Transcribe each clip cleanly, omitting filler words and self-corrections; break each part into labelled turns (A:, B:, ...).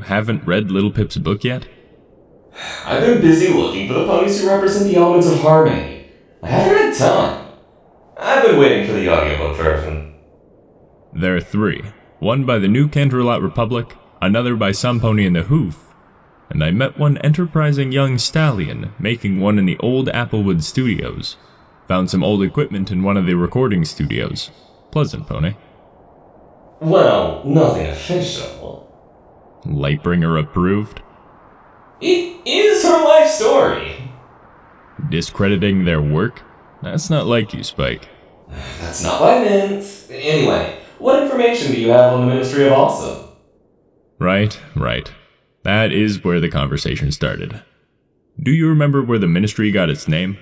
A: haven't read Little Pip's book yet?
B: I've been busy looking for the ponies who represent the elements of harmony. I haven't had time. I've been waiting for the audiobook version.
A: There are 3. One by the New Canterlot Republic, another by some pony in the Hoof, and I met one enterprising young stallion making one in the old Applewood studios. Found some old equipment in one of the recording studios. Pleasant pony.
B: Well, nothing official.
A: Lightbringer approved?
B: It is her life story.
A: Discrediting their work? That's not like you, Spike.
B: That's not what I meant. Anyway, what information do you have on the Ministry of Awesome?
A: Right. That is where the conversation started. Do you remember where the Ministry got its name?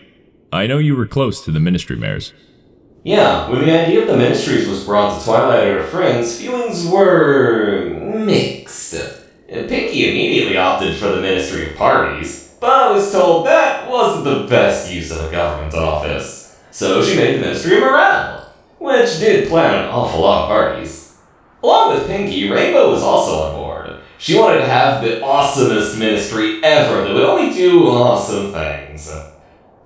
A: I know you were close to the Ministry Mares.
B: Yeah, when the idea of the Ministries was brought to Twilight and her friends, feelings were mixed. Pinkie immediately opted for the Ministry of Parties, but I was told that wasn't the best use of a government office. So she made the Ministry of Morale, which did plan an awful lot of parties. Along with Pinkie, Rainbow was also on board. She wanted to have the awesomest ministry ever that would only do awesome things.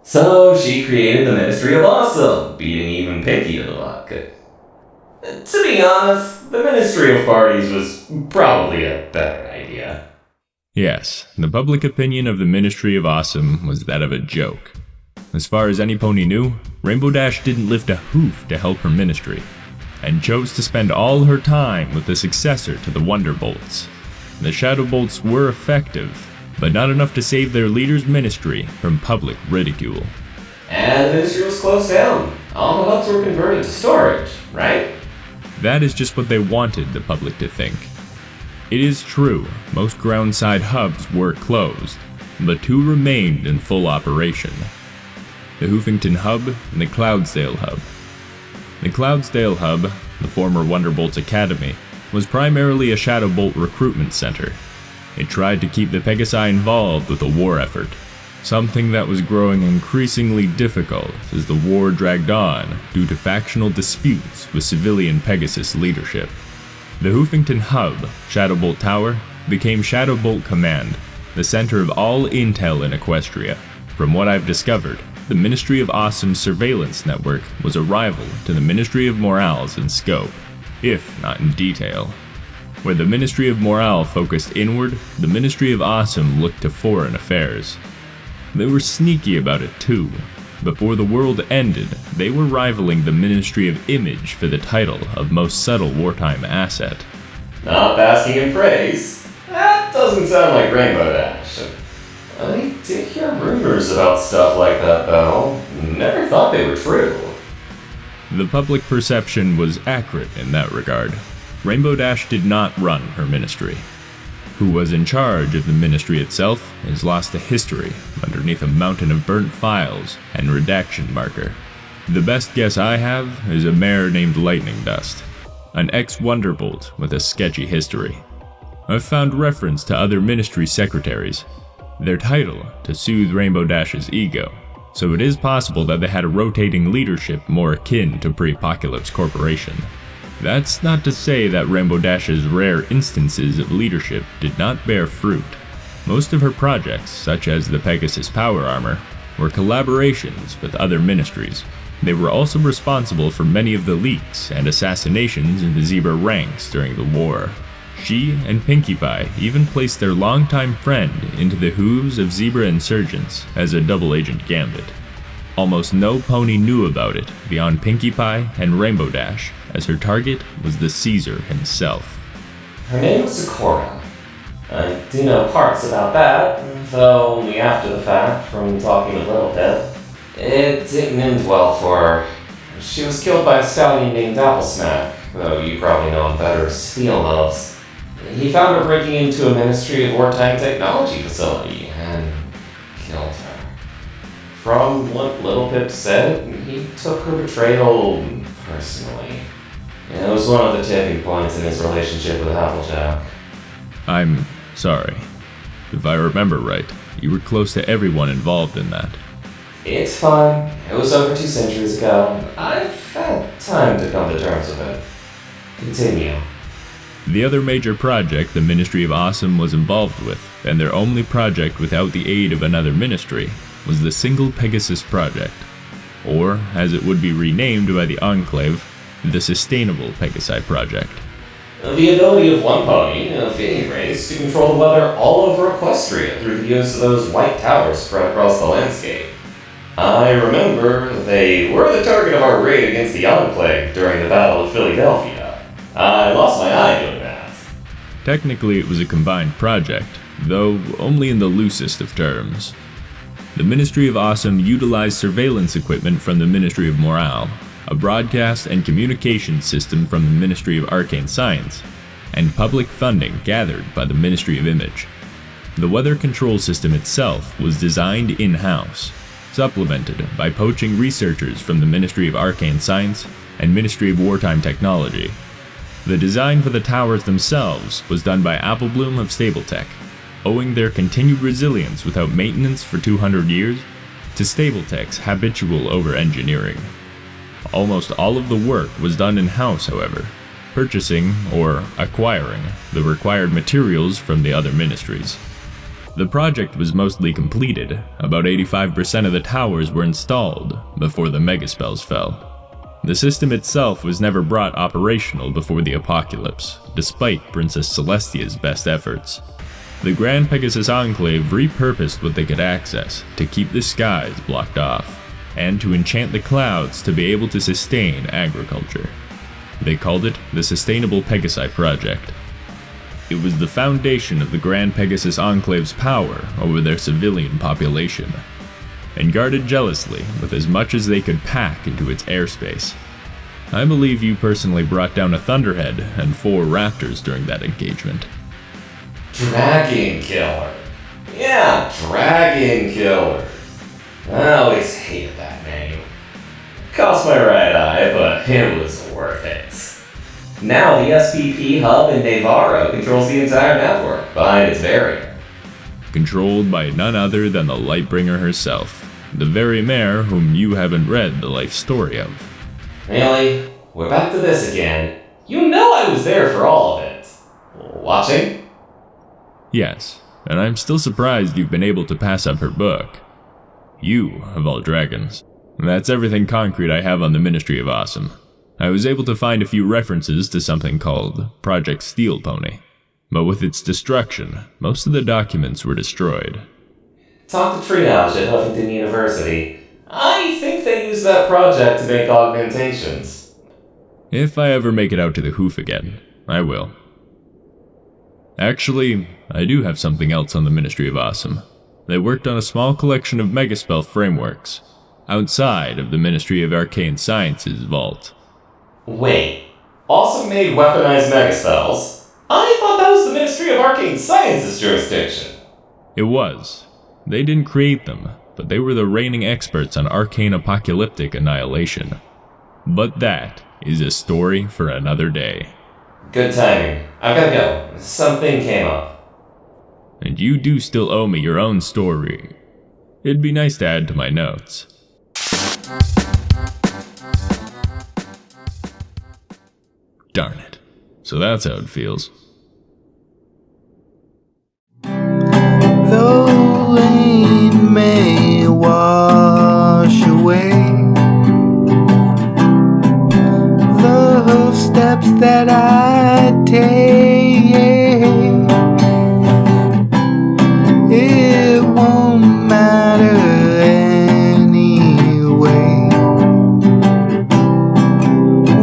B: So she created the Ministry of Awesome, beating even Pinkie to the luck. To be honest, the Ministry of Parties was probably a better idea.
A: Yes, the public opinion of the Ministry of Awesome was that of a joke. As far as any pony knew, Rainbow Dash didn't lift a hoof to help her ministry, and chose to spend all her time with the successor to the Wonderbolts. The Shadowbolts were effective, but not enough to save their leader's ministry from public ridicule.
B: And the ministry was closed down. All the hubs were converted to storage, right?
A: That is just what they wanted the public to think. It is true, most groundside hubs were closed, but 2 remained in full operation. The Hoofington Hub and the Cloudsdale Hub. The Cloudsdale Hub, the former Wonderbolts Academy, was primarily a Shadowbolt recruitment center. It tried to keep the Pegasi involved with the war effort, something that was growing increasingly difficult as the war dragged on due to factional disputes with civilian Pegasus leadership. The Hoofington Hub, Shadowbolt Tower, became Shadowbolt Command, the center of all intel in Equestria. From what I've discovered, the Ministry of Awesome's surveillance network was a rival to the Ministry of Morale's in scope, if not in detail. Where the Ministry of Morale focused inward, the Ministry of Awesome looked to foreign affairs. They were sneaky about it too. Before the world ended, they were rivaling the Ministry of Image for the title of most subtle wartime asset.
B: Not basking in praise. That doesn't sound like Rainbow Dash. I did hear rumors about stuff like that, though. Never thought they were true.
A: The public perception was accurate in that regard. Rainbow Dash did not run her ministry. Who was in charge of the ministry itself is lost to history underneath a mountain of burnt files and redaction marker. The best guess I have is a mare named Lightning Dust, an ex-Wonderbolt with a sketchy history. I've found reference to other ministry secretaries, their title to soothe Rainbow Dash's ego, so it is possible that they had a rotating leadership more akin to Pre-Apocalypse Corporation. That's not to say that Rainbow Dash's rare instances of leadership did not bear fruit. Most of her projects, such as the Pegasus Power Armor, were collaborations with other ministries. They were also responsible for many of the leaks and assassinations in the Zebra ranks during the war. She and Pinkie Pie even placed their longtime friend into the hooves of Zebra insurgents as a double-agent gambit. Almost no pony knew about it beyond Pinkie Pie and Rainbow Dash, as her target was the Caesar himself.
B: Her name was Sakura. I do know parts about that, though only after the fact from talking with Little Pip. It didn't end well for her. She was killed by a stallion named Applesmack, though you probably know him better as Steel Loves. He found her breaking into a Ministry of Wartime Technology facility and killed her. From what Little Pip said, he took her betrayal personally. It was one of the tipping points in his relationship with Applejack.
A: I'm sorry. If I remember right, you were close to everyone involved in that.
B: It's fine. It was over 2 centuries ago. I've had time to come to terms with it. Continue.
A: The other major project the Ministry of Awesome was involved with, and their only project without the aid of another ministry, was the Single Pegasus Project, or, as it would be renamed by the Enclave, the Sustainable Pegasi Project.
B: The ability of one pony, a fitting race, to control the weather all over Equestria through the use of those white towers spread across the landscape. I remember they were the target of our raid against the Enclave during the Battle of Philadelphia. I lost my eye doing that.
A: Technically, it was a combined project, though only in the loosest of terms. The Ministry of Awesome utilized surveillance equipment from the Ministry of Morale, a broadcast and communications system from the Ministry of Arcane Science, and public funding gathered by the Ministry of Image. The weather control system itself was designed in-house, supplemented by poaching researchers from the Ministry of Arcane Science and Ministry of Wartime Technology. The design for the towers themselves was done by Applebloom of Stabletech, owing their continued resilience without maintenance for 200 years to Stabletech's habitual over-engineering. Almost all of the work was done in-house, however, purchasing or acquiring the required materials from the other ministries. The project was mostly completed. About 85% of the towers were installed before the megaspells fell. The system itself was never brought operational before the apocalypse, despite Princess Celestia's best efforts. The Grand Pegasus Enclave repurposed what they could access to keep the skies blocked off, and to enchant the clouds to be able to sustain agriculture. They called it the Sustainable Pegasi Project. It was the foundation of the Grand Pegasus Enclave's power over their civilian population, and guarded jealously with as much as they could pack into its airspace. I believe you personally brought down a Thunderhead and 4 Raptors during that engagement.
B: Dragon Killer. Yeah, Dragon Killer. I always hated that name. Cost my right eye, but it was worth it. Now the SPP hub in Navarro controls the entire network behind its barrier.
A: Controlled by none other than the Lightbringer herself, the very mare whom you haven't read the life story of.
B: Really? We're back to this again. You know I was there for all of it. Watching?
A: Yes, and I'm still surprised you've been able to pass up her book. You, of all dragons. That's everything concrete I have on the Ministry of Awesome. I was able to find a few references to something called Project Steel Pony, but with its destruction, most of the documents were destroyed.
B: Talk to Triage at Huffington University. I think they used that project to make augmentations.
A: If I ever make it out to the Hoof again, I will. Actually, I do have something else on the Ministry of Awesome. They worked on a small collection of megaspell frameworks, outside of the Ministry of Arcane Science's vault.
B: Wait, Awesome made weaponized megaspells? I thought that was the Ministry of Arcane Science's jurisdiction.
A: It was. They didn't create them, but they were the reigning experts on arcane apocalyptic annihilation. But that is a story for another day.
B: Good timing. I've gotta go. Something came up.
A: And you do still owe me your own story. It'd be nice to add to my notes. Darn it. So that's how it feels.
C: The rain may wash away the steps that I take. It won't matter anyway.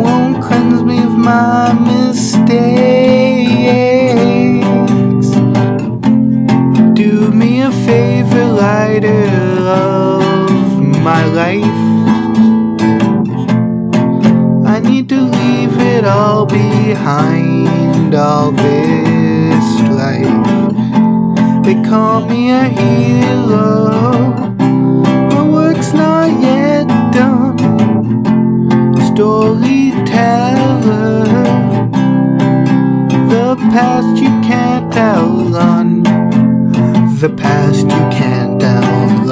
C: Won't cleanse me of my mistakes. Do me a favor, lighter of my life. I need to leave it all behind, all this strife. They call me a hero, my work's not yet done. Storyteller, the past you can't outrun. The past you can't outrun.